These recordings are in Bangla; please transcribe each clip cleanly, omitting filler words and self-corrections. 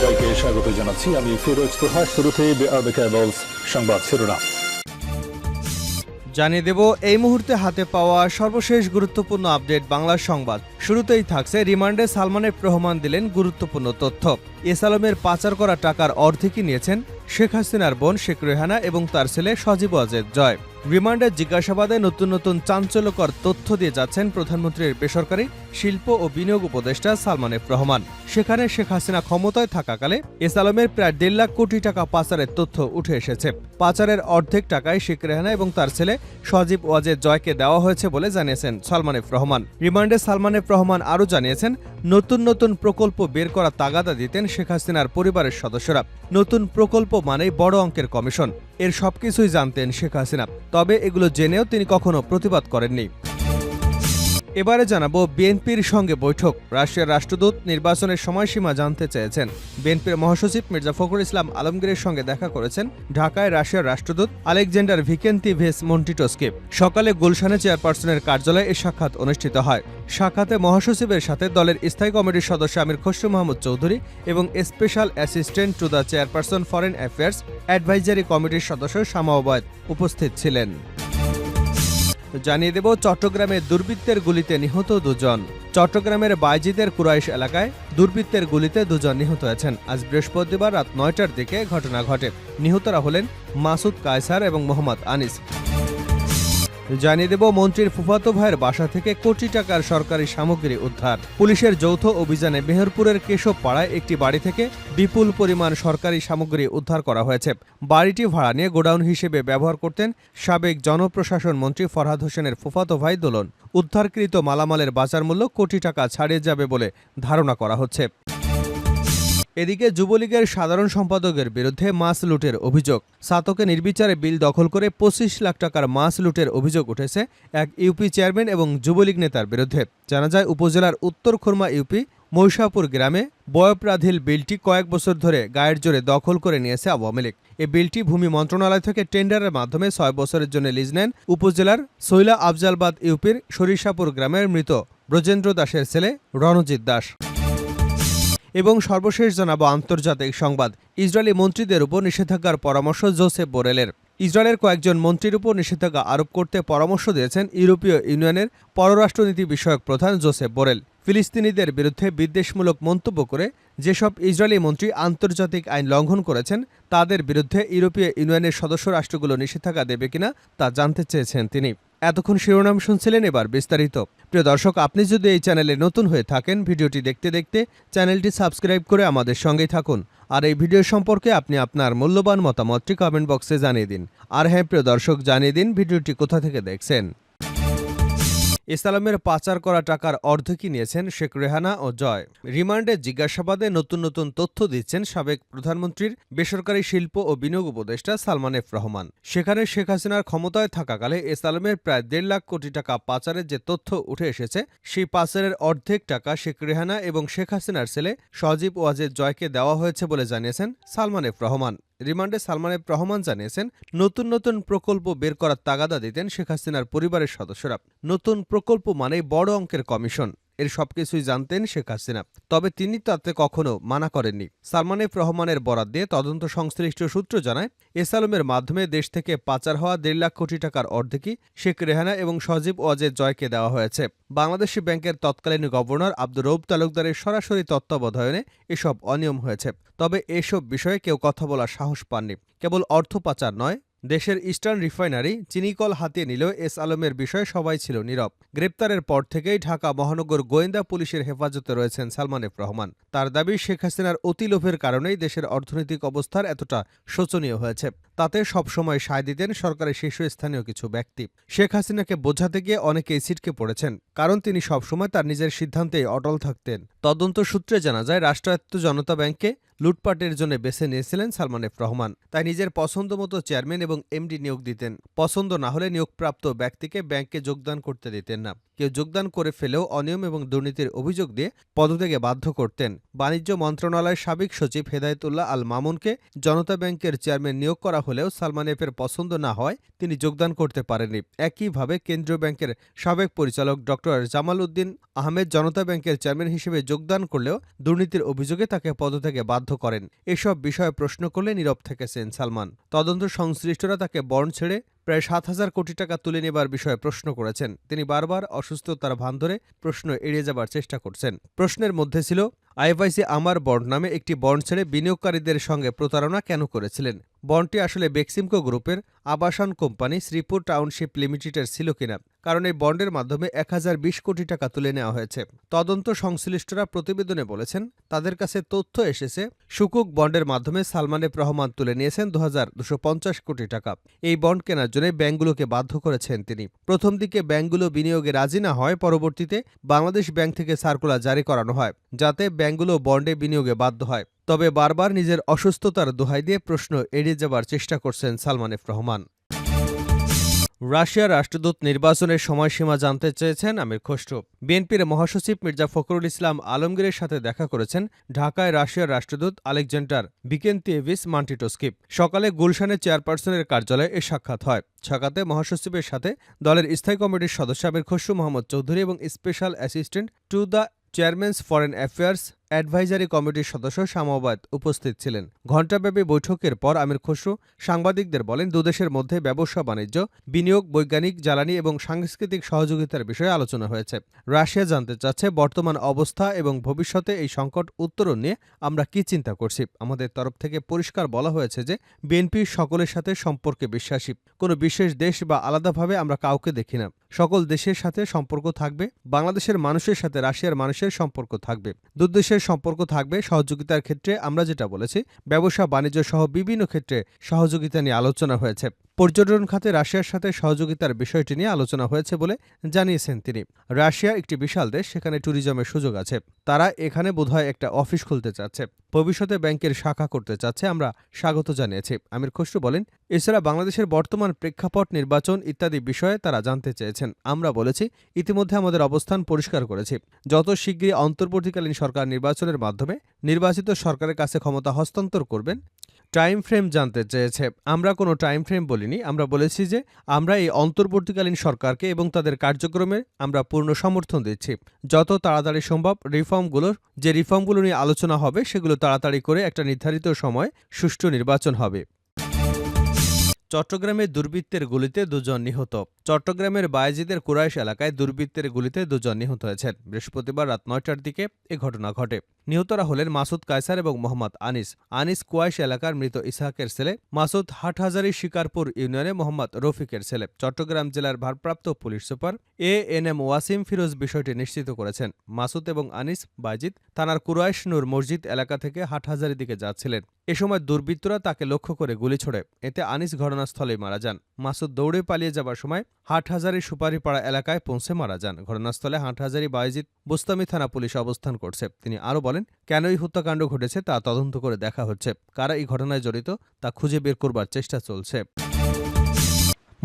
সবাইকে স্বাগত জানাচ্ছি। আমি ফিরোজ তোহা। শুরুতেই সংবাদ শিরোনাম জানিয়ে দেব এই মুহূর্তে হাতে পাওয়া সর্বশেষ গুরুত্বপূর্ণ আপডেট বাংলা সংবাদ। শুরুতেই থাকছে রিমান্ডে সালমান এফ রহমান দিলেন গুরুত্বপূর্ণ তথ্য। এস আলমের পাচার করা টাকার অর্ধেকই নিয়েছেন শেখ হাসিনার বোন শেখ রেহানা এবং তার ছেলে সজীব ওয়াজেদ জয়। রিমান্ডের জিজ্ঞাসাবাদে নতুন নতুন চাঞ্চল্যকর তথ্য দিয়ে যাচ্ছেন প্রধানমন্ত্রীর বেসরকারি শিল্প ও বিনিয়োগ উপদেষ্টা সালমান এফ রহমান। সেখানে শেখ হাসিনা ক্ষমতায় থাকাকালে এস আলমের প্রায় 1.5 লাখ কোটি টাকা পাচারের তথ্য উঠে এসেছে। পাচারের অর্ধেক টাকায় শেখ রেহানা এবং তার ছেলে সজীব ওয়াজেদ জয়কে দেওয়া হয়েছে বলে জানিয়েছেন সালমান এফ রহমান। রিমান্ডে সালমান এফ রহমান আরও জানিয়েছেন, নতুন নতুন প্রকল্প বের করা তাগাদা দিতেন শেখ হাসিনার পরিবারের সদস্যরা। নতুন প্রকল্প মানেই বড় অঙ্কের কমিশন, এর সবকিছুই জানতেন শেখ হাসিনা, তবে এগুলো জেনেও তিনি কখনো প্রতিবাদ করেননি। এবারে জানাবো বিএনপির সঙ্গে বৈঠক। রাশিয়ার রাষ্ট্রদূত নির্বাচনের সময়সীমা জানতে চেয়েছেন। বিএনপির মহাসচিব মির্জা ফখরুল ইসলাম আলমগীরের সঙ্গে দেখা করেছেন ঢাকায় রাশিয়ার রাষ্ট্রদূত আলেকজান্ডার ভিকেন্তিভেস মন্টিটোসকে। সকালে গুলশানে চেয়ারপারসনের কার্যালয়ে এ সাক্ষাৎ অনুষ্ঠিত হয়। সাক্ষাতে মহাসচিবের সাথে দলের স্থায়ী কমিটির সদস্য আমির খসরু মাহমুদ চৌধুরী এবং special assistant to the chairperson foreign affairs advisory কমিটির সদস্য শামা ওবায়েদ উপস্থিত ছিলেন। জানিয়ে দেব চট্টগ্রামে দুর্বৃত্তের গুলিতে নিহত 2 জন। চট্টগ্রামের বাইজিদের কুরাইশ এলাকায় দুর্বৃত্তের গুলিতে 2 জন নিহত হয়েছেন। আজ বৃহস্পতিবার রাত 9টার দিকে ঘটনা ঘটে। নিহতরা হলেন মাসুদ কায়সার এবং মোহাম্মদ আনিস। জানিয়ে দেব মন্ত্রীর ফুফাতো ভাইয়ের বাসা থেকে কোটি টাকার সরকারি সামগ্রী উদ্ধার। পুলিশের যৌথ অভিযানে মেহেরপুরের কেশব পাড়ায় একটি বাড়ি থেকে বিপুল পরিমাণ সরকারি সামগ্রী উদ্ধার করা হয়েছে। বাড়িটি ভাড়া নিয়ে গোডাউন হিসেবে ব্যবহার করতেন সাবেক জনপ্রশাসন মন্ত্রী ফরহাদ হোসেনের ফুফাতো ভাই দোলন। উদ্ধারকৃত মালামালের বাজার মূল্য কোটি টাকা ছাড়িয়ে যাবে বলে ধারণা করা হচ্ছে। এদিকে যুবলীগের সাধারণ সম্পাদকের বিরুদ্ধে মাছ লুটের অভিযোগ। সাতকে নির্বিচারে বিল দখল করে 25 লাখ টাকার মাছ লুটের অভিযোগ উঠেছে এক ইউপি চেয়ারম্যান এবং যুবলীগ নেতার বিরুদ্ধে। জানা যায়, উপজেলার উত্তর খুরমা ইউপি মহিষাপুর গ্রামে বয়প্রাধীল বিলটি কয়েক বছর ধরে গায়ের জোরে দখল করে নিয়েছে আওয়ামী লীগ। এই বিলটি ভূমি মন্ত্রণালয় থেকে টেন্ডারের মাধ্যমে 6 বছরের জন্য লিজ নেন উপজেলার সৈলা আফজালবাদ ইউপির সরিষাপুর গ্রামের মৃত ব্রজেন্দ্র দাসের ছেলে রণজিৎ দাস। এবং সর্বশেষ জানাবো আন্তর্জাতিক সংবাদ। ইসরায়েলি মন্ত্রীদের উপর নিষেধাজ্ঞার পরামর্শ জোসেফ বোরেলের। ইসরায়েলের কয়েকজন মন্ত্রীর উপর নিষেধাজ্ঞা আরোপ করতে পরামর্শ দিয়েছেন ইউরোপীয় ইউনিয়নের পররাষ্ট্রনীতি বিষয়ক প্রধান জোসেফ বোরেল। ফিলিস্তিনিদের বিরুদ্ধে বিদ্বেষমূলক মন্তব্য করে যেসব ইসরায়েলি মন্ত্রী আন্তর্জাতিক আইন লঙ্ঘন করেছেন তাদের বিরুদ্ধে ইউরোপীয় ইউনিয়নের সদস্য রাষ্ট্রগুলো নিষেধাজ্ঞা দেবে কিনা তা জানতে চেয়েছেন তিনি। এতক্ষণ শিরোনাম শুনছিলেন, এবার বিস্তারিত। প্রিয় দর্শক, আপনি যদি এই চ্যানেলে নতুন হয়ে থাকেন, ভিডিওটি দেখতে দেখতে চ্যানেলটি সাবস্ক্রাইব করে আমাদের সঙ্গেই থাকুন। আর এই ভিডিও সম্পর্কে আপনি আপনার মূল্যবান মতামতটি কমেন্ট বক্সে জানিয়ে দিন। আর হ্যাঁ প্রিয় দর্শক, জানিয়ে দিন ভিডিওটি কোথা থেকে দেখছেন। এস আলমের পাচার করা টাকার অর্ধেকই নিয়েছেন শেখ রেহানা ও জয়। রিমান্ডে জিজ্ঞাসাবাদে নতুন নতুন তথ্য দিচ্ছেন সাবেক প্রধানমন্ত্রীর বেসরকারি শিল্প ও বিনিয়োগ উপদেষ্টা সালমান এফ রহমান। সেখানে শেখ হাসিনার ক্ষমতায় থাকাকালে এস আলমের প্রায় 1.5 লাখ কোটি টাকা পাচারের যে তথ্য উঠে এসেছে, সেই পাচারের অর্ধেক টাকা শেখ রেহানা এবং শেখ হাসিনার ছেলে সজীব ওয়াজেদ জয়কে দেওয়া হয়েছে বলে জানিয়েছেন সালমান এফ রহমান। রিমান্ডে সালমান এফ রহমান জানিয়েছেন, নতুন নতুন প্রকল্প বের করার তাগাদা দিতেন শেখ হাসিনার পরিবারের সদস্যরা। নতুন প্রকল্প মানেই বড় অঙ্কের কমিশন, এর সবকিছুই জানতেন শেখ হাসিনা, তবে তিনি তাতে কখনো মানা করেননি। সালমান এফ রহমানের বরাত দিয়ে তদন্ত সংশ্লিষ্ট সূত্র জানায়, এস আলমের মাধ্যমে দেশ থেকে পাচার হওয়া 1.5 লাখ কোটি টাকার অর্ধেকই শেখ রেহানা এবং সজীব ওয়াজেদ জয়কে দেওয়া হয়েছে। বাংলাদেশি ব্যাংকের তৎকালীন গভর্নর আব্দুর রউফ তালুকদারের সরাসরি তত্ত্বাবধানে এসব অনিয়ম হয়েছে। তবে এসব বিষয়ে কেউ কথা বলার সাহস পাননি। কেবল অর্থ পাচার নয়, দেশের ইস্টার্ন রিফাইনারি চিনিকল হাতিয়ে নিলেও এস আলমের বিষয়ে সবাই ছিল নীরব। গ্রেপ্তারের পর থেকেই ঢাকা মহানগর গোয়েন্দা পুলিশের হেফাজতে রয়েছেন সালমান এফ রহমান। তার দাবি, শেখ হাসিনার অতি লোভের কারণেই দেশের অর্থনৈতিক অবস্থার এতটা শোচনীয় হয়েছে। তাতে সবসময় সায় দিতেন সরকারের শীর্ষস্থানীয় কিছু ব্যক্তি। শেখ হাসিনাকে বোঝাতে গিয়ে অনেকেই ছিটকে পড়েছেন, কারণ তিনি সবসময় তার নিজের সিদ্ধান্তেই অটল থাকতেন। তদন্ত সূত্রে জানা যায়, রাষ্ট্রায়ত্ত জনতা ব্যাংকে লুটপাটের জন্য বেছে নিয়েছিলেন সালমান এফ রহমান। তাই নিজের পছন্দ মতো চেয়ারম্যান এবং এমডি নিয়োগ দিতেন। পছন্দ না হলে নিয়োগপ্রাপ্ত ব্যক্তিকে ব্যাংকে যোগদান করতে দিতেন না। কেউ যোগদান করে ফেলেও অনিয়ম এবং দুর্নীতির অভিযোগ দিয়ে পদত্যাগে বাধ্য করতেন। বাণিজ্য মন্ত্রণালয়ের সাবেক সচিব হেদায়েতুল্লাহ আল মামুনকে জনতা ব্যাংকের চেয়ারম্যান নিয়োগ করা হলেও সালমান এফের পছন্দ না হয় তিনি যোগদান করতে পারেননি। একইভাবে কেন্দ্রীয় ব্যাংকের সাবেক পরিচালক ডক্টর জামাল উদ্দিন আহমেদ জনতা ব্যাংকের চেয়ারম্যান হিসেবে যোগদান করলেও দুর্নীতির অভিযোগে তাকে পদত্যাগে বাধ্য করেন। এসব বিষয়ে প্রশ্ন করলে নীরব থেকেছেন সালমান। তদন্ত সংশ্লিষ্টরা তাকে বন্ড ছেড়ে প্রায় ৭,০০০ কোটি টাকা তুলে নেবার বিষয়ে প্রশ্ন করেছেন। তিনি বারবার অসুস্থতার ভান ধরে প্রশ্ন এড়িয়ে যাবার চেষ্টা করছেন। প্রশ্নের মধ্যে ছিল, আইএফআইসি আমার বন্ড নামে একটি বন্ড ছেড়ে বিনিয়োগকারীদের সঙ্গে প্রতারণা কেন করেছিলেন? বন্ডটি আসলে বেক্সিমকো গ্রুপের আবাসন কোম্পানি শ্রীপুর টাউনশিপ লিমিটেডের ছিল কিনা, কারণ এই বন্ডের মাধ্যমে ১,০২০ কোটি টাকা তুলে নেওয়া হয়েছে। তদন্ত সংশ্লিষ্টরা প্রতিবেদনে বলেছেন, তাদের কাছে তথ্য এসেছে সুকুক বন্ডের মাধ্যমে সালমান এফ রহমান তুলে নিয়েছেন ২,২৫০ কোটি টাকা। এই বন্ড কেনার জন্য ব্যাংকগুলোকে বাধ্য করেছেন তিনি। প্রথম দিকে ব্যাংকগুলো বিনিয়োগে রাজি না হয়, পরবর্তীতে বাংলাদেশ ব্যাংক থেকে সার্কুলার জারি করানো হয় যাতে ব্যাংকগুলো বন্ডে বিনিয়োগে বাধ্য হয়। তবে বারবার নিজের অসুস্থতার দোহাই দিয়ে প্রশ্ন এড়িয়ে যাবার চেষ্টা করছেন সালমান এফ রহমান। রাশিয়ার রাষ্ট্রদূত নির্বাচনের সময়সীমা জানতে চেয়েছেন আমির খসরু। বিএনপির মহাসচিব মির্জা ফখরুল ইসলাম আলমগীরের সাথে দেখা করেছেন ঢাকায় রাশিয়ার রাষ্ট্রদূত আলেকজান্ডার ভিকেন্তিয়েভিচ মান্টিটোস্কি। সকালে গুলশানে চেয়ারপারসনের কার্যালয়ে এ সাক্ষাৎ হয়। সাক্ষাতে মহাসচিবের সাথে দলের স্থায়ী কমিটির সদস্য আমির খসরু মোহাম্মদ চৌধুরী এবং special assistant to the chairman's foreign affairs advisory কমিটির সদস্য শামাওয়াত উপস্থিত ছিলেন। ঘণ্টাব্যাপী বৈঠকের পর আমির খসরু সাংবাদিকদের বলেন, দুদেশের মধ্যে ব্যবসা বাণিজ্য, বিনিয়োগ, বৈজ্ঞানিক, জ্বালানি এবং সাংস্কৃতিক সহযোগিতার বিষয়ে আলোচনা হয়েছে। রাশিয়া জানতে চাচ্ছে বর্তমান অবস্থা এবং ভবিষ্যতে এই সংকট উত্তরণ নিয়ে আমরা কি চিন্তা করছি। আমাদের তরফ থেকে পরিষ্কার বলা হয়েছে যে বিএনপি সকলের সাথে সম্পর্কে বিশ্বাসী। কোনো বিশেষ দেশ বা আলাদাভাবে আমরা কাউকে দেখি না। সকল দেশের সাথে সম্পর্ক থাকবে। বাংলাদেশের মানুষের সাথে রাশিয়ার মানুষের সম্পর্ক থাকবে। দুদেশের সম্পর্ক থাকবে। সহযোগিতার ক্ষেত্রে আমরা যেটা বলেছি, ব্যবসা বাণিজ্য সহ বিভিন্ন ক্ষেত্রে সহযোগিতা নিয়ে আলোচনা হয়েছে। পর্যটন খাতে রাশিয়ার সাথে সহযোগিতার বিষয়টি নিয়ে আলোচনা হয়েছে বলে জানিয়েছেন তিনি। রাশিয়া একটি বিশাল দেশ, সেখানে ট্যুরিজমের সুযোগ আছে। তারা এখানে বোধহয় একটা অফিস খুলতে চাচ্ছে, ভবিষ্যতে ব্যাংকের শাখা করতে চাচ্ছে, আমরা স্বাগত জানিয়েছি। আমির খসরু বলেন, এছাড়া বাংলাদেশের বর্তমান প্রেক্ষাপট, নির্বাচন ইত্যাদি বিষয়ে তারা জানতে চেয়েছেন। আমরা বলেছি, ইতিমধ্যে আমাদের অবস্থান পরিষ্কার করেছি। যত শিগগিরই অন্তর্বর্তীকালীন সরকার নির্বাচনের মাধ্যমে নির্বাচিত সরকারের কাছে ক্ষমতা হস্তান্তর করবেন। টাইম ফ্রেম জানতে চেয়েছে। আমরা কোনো টাইম ফ্রেম বলিনি। আমরা বলেছি যে আমরা এই অন্তর্বর্তীকালীন সরকারকে এবং তাদের কার্যক্রমে আমরা পূর্ণ সমর্থন দিচ্ছি। যত তাড়াতাড়ি সম্ভব রিফর্মগুলো নিয়ে আলোচনা হবে, সেগুলো তাড়াতাড়ি করে একটা নির্ধারিত সময় সুষ্ঠু নির্বাচন হবে। চট্টগ্রামে দুর্বৃত্তের গুলিতে ২ জন নিহত। চট্টগ্রামের বায়েজিদের কুরাইশ এলাকায় দুর্বৃত্তের গুলিতে ২ জন নিহত হয়েছেন। বৃহস্পতিবার রাত ৯টার দিকে এ ঘটনা ঘটে। নিহতরা হলেন মাসুদ কায়সার এবং মোহাম্মদ আনিস। আনিস কুরাইশ এলাকার মৃত ইসহাকের ছেলে, মাসুদ হাটহাজারী শিকারপুর ইউনিয়নে মোহাম্মদ রফিকের ছেলে। চট্টগ্রাম জেলার ভারপ্রাপ্ত police super ANM Wasim Firoz বিষয়টি নিশ্চিত করেছেন। মাসুদ এবং আনিস বায়েজিদ থানার কুরাইশ নূর মসজিদ এলাকা থেকে হাটহাজারীর দিকে যাচ্ছিলেন। এ সময় দুর্বৃত্তরা তাকে লক্ষ্য করে গুলি ছোড়ে। এতে আনিস ঘটনাস্থলেই মারা যান। মাসুদ দৌড়ে পালিয়ে যাবার সময় হাটহাজারী সুপারিপাড়া এলাকায় পৌঁছে মারা যান। ঘটনাস্থলে হাটহাজারী বায়েজিদ বোস্তামি থানা পুলিশ অবস্থান করছে। তিনি আরও বলেন, কেন এই হত্যাকাণ্ড ঘটেছে তা তদন্ত করে দেখা হচ্ছে। কারা এই ঘটনায় জড়িত তা খুঁজে বের করবার চেষ্টা চলছে।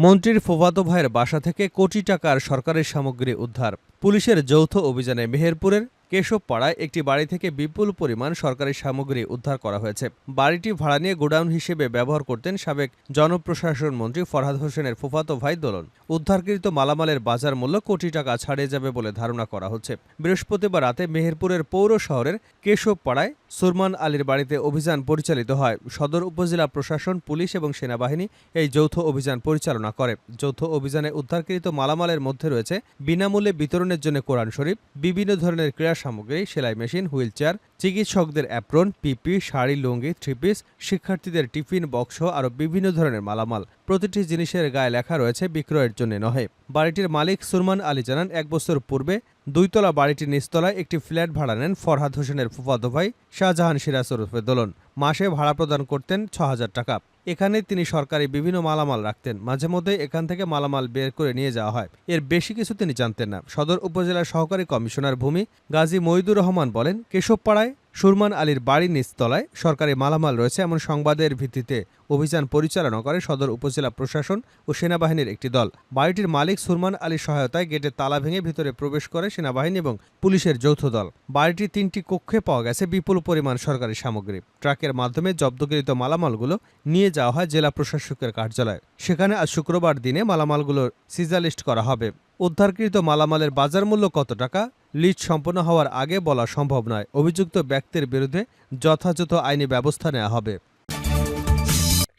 মন্ত্রীর ফুফাতো ভাইয়ের বাসা থেকে কোটি টাকার সরকারি সামগ্রী উদ্ধার। পুলিশের যৌথ অভিযানে মেহেরপুরের কেশবপাড়ায় একটি বাড়ি থেকে বিপুল পরিমাণ সরকারি সামগ্রী উদ্ধার করা হয়েছে। বাড়িটি ভাড়া নিয়ে গোডাউন হিসেবে ব্যবহার করতেন সাবেক জনপ্রশাসন মন্ত্রী ফরহাদ হোসেনের ফুফাতো ভাই দোলন। উদ্ধারকৃত মালামালের বাজার মূল্য কোটি টাকা ছাড়িয়ে যাবে বলে ধারণা করা হচ্ছে। বৃহস্পতিবার রাতে মেহেরপুরের পৌর শহরের কেশবপাড়ায় সুরমান আলীর বাড়িতে অভিযান পরিচালিত হয়। সদর উপজেলা প্রশাসন, পুলিশ এবং সেনাবাহিনী এই যৌথ অভিযান পরিচালনা করে। যৌথ অভিযানে উদ্ধারকৃত মালামালের মধ্যে রয়েছে বিনামূল্যে বিতরণের জন্য কোরআন শরীফ, বিভিন্ন ধরনের ক্রীড়া সামগ্রী, সেলাই মেশিন, হুইলচেয়ার, চিকিৎসকদের অ্যাপ্রন, পিপি, শাড়ি, লুঙ্গি, থ্রিপিস, শিক্ষার্থীদের টিফিন বক্স আরও বিভিন্ন ধরনের মালামাল। প্রতিটি জিনিসের গায়ে লেখা রয়েছে বিক্রয়ের জন্য নহে। বাড়িটির মালিক সুরমান আলী জানান, ১ বছর পূর্বে ২ তলা বাড়িটির নিচতলায় একটি ফ্ল্যাট ভাড়া নেন ফরহাদ হোসেনের ফুফাতো ভাই শাহজাহান সিরাজ ওরফে দোলন। মাসে ভাড়া প্রদান করতেন ৬,০০০ টাকা। এখানে তিনি সরকারি বিভিন্ন মালামাল রাখতেন। মাঝে মধ্যে এখান থেকে মালামাল বের করে নিয়ে যাওয়া হয়। এর বেশি কিছু তিনি জানতেন না। সদর উপজেলার সহকারী কমিশনার ভূমি গাজী মইদুর রহমান বলেন, কেশবপাড়ায় সুরমান আলীর বাড়ির নিচতলায় সরকারি মালামাল রয়েছে এমন সংবাদের ভিত্তিতে অভিযান পরিচালনা করে সদর উপজেলা প্রশাসন ও সেনাবাহিনীর একটি দল। বাড়িটির মালিক সুরমান আলীর সহায়তায় গেটে তালা ভেঙে ভিতরে প্রবেশ করে সেনাবাহিনী এবং পুলিশের যৌথ দল। বাড়িটির 3টি কক্ষে পাওয়া গেছে বিপুল পরিমাণ সরকারি সামগ্রী। ট্রাকের মাধ্যমে জব্দকৃত মালামালগুলো নিয়ে যাওয়া হয় জেলা প্রশাসকের কার্যালয়ে। সেখানে আজ শুক্রবার দিনে মালামালগুলোর সিজার লিস্ট করা হবে। উদ্ধারকৃত মালামালের বাজার মূল্য কত টাকা লিস্ট সম্পন্ন হওয়ার আগে বলা সম্ভব নয়। অভিযুক্ত ব্যক্তির বিরুদ্ধে যথাযথ আইনি ব্যবস্থা নেওয়া হবে।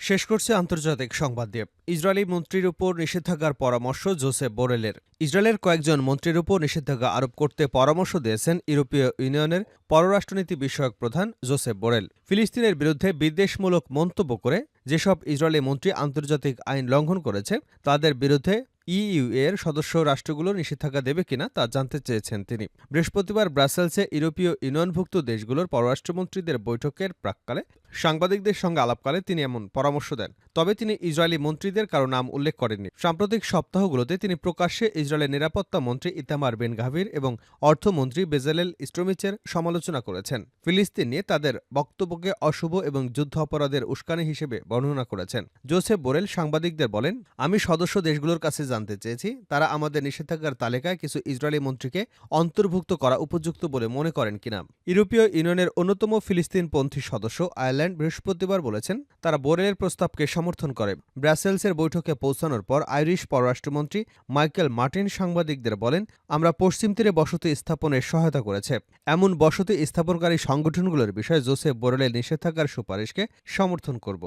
শেষ করছে আন্তর্জাতিক সংবাদ দিয়ে। ইসরায়েলি মন্ত্রীর উপর নিষেধাজ্ঞার পরামর্শ জোসেফ বোরেলের। ইসরায়েলের কয়েকজন মন্ত্রীর উপর নিষেধাজ্ঞা আরোপ করতে পরামর্শ দিয়েছেন ইউরোপীয় ইউনিয়নের পররাষ্ট্রনীতি বিষয়ক প্রধান জোসেফ বোরেল। ফিলিস্তিনের বিরুদ্ধে বিদ্বেষমূলক মন্তব্য করে যেসব ইসরায়েলি মন্ত্রী আন্তর্জাতিক আইন লঙ্ঘন করেছে তাদের বিরুদ্ধে ইইউ এর সদস্য রাষ্ট্রগুলো নিষেধাজ্ঞা দেবে কিনা তা জানতে চেয়েছেন তিনি। বৃহস্পতিবার ব্রাসেলসে ইউরোপীয় ইউনিয়নভুক্ত দেশগুলোর পররাষ্ট্রমন্ত্রীদের বৈঠকের প্রাক্কালে সাংবাদিকদের সঙ্গে আলাপকালে তিনি এমন পরামর্শ দেন। তবে তিনি ইসরায়েলি মন্ত্রীদের কারো নাম উল্লেখ করেননি। সাম্প্রতিক সপ্তাহগুলোতে তিনি প্রকাশ্যে ইসরায়েলের নিরাপত্তা মন্ত্রী ইতামার বেন গাভির এবং অর্থমন্ত্রী বেজালেল স্ট্রোমিচের সমালোচনা করেছেন। ফিলিস্তিন নিয়ে তাদের বক্তব্যকে অশুভ এবং যুদ্ধ অপরাধের উস্কানি হিসেবে বর্ণনা করেছেন। জোসেফ বোরেল সাংবাদিকদের বলেন, আমি সদস্য দেশগুলোর কাছে জানতে চেয়েছি তারা আমাদের নিষেধাজ্ঞার তালিকায় কিছু ইসরায়েলি মন্ত্রীকে অন্তর্ভুক্ত করা উপযুক্ত বলে মনে করেন কিনা। ইউরোপীয় ইউনিয়নের অন্যতম ফিলিস্তিনপন্থী সদস্য আয়ারল্যান্ড বৃহস্পতিবার বলেছেন তারা বোরেলের প্রস্তাবকে সমর্থন করে। ব্রাসেলসের বৈঠকে পৌঁছানোর পর আইরিশ পররাষ্ট্রমন্ত্রী মাইকেল মার্টিন সাংবাদিকদের বলেন, আমরা পশ্চিম তীরে বসতি স্থাপনের সহায়তা করেছে। এমন বসতি স্থাপনকারী সংগঠনগুলোর বিষয়ে জোসেফ বোরেলের নিষেধাজ্ঞার সুপারিশকে সমর্থন করব।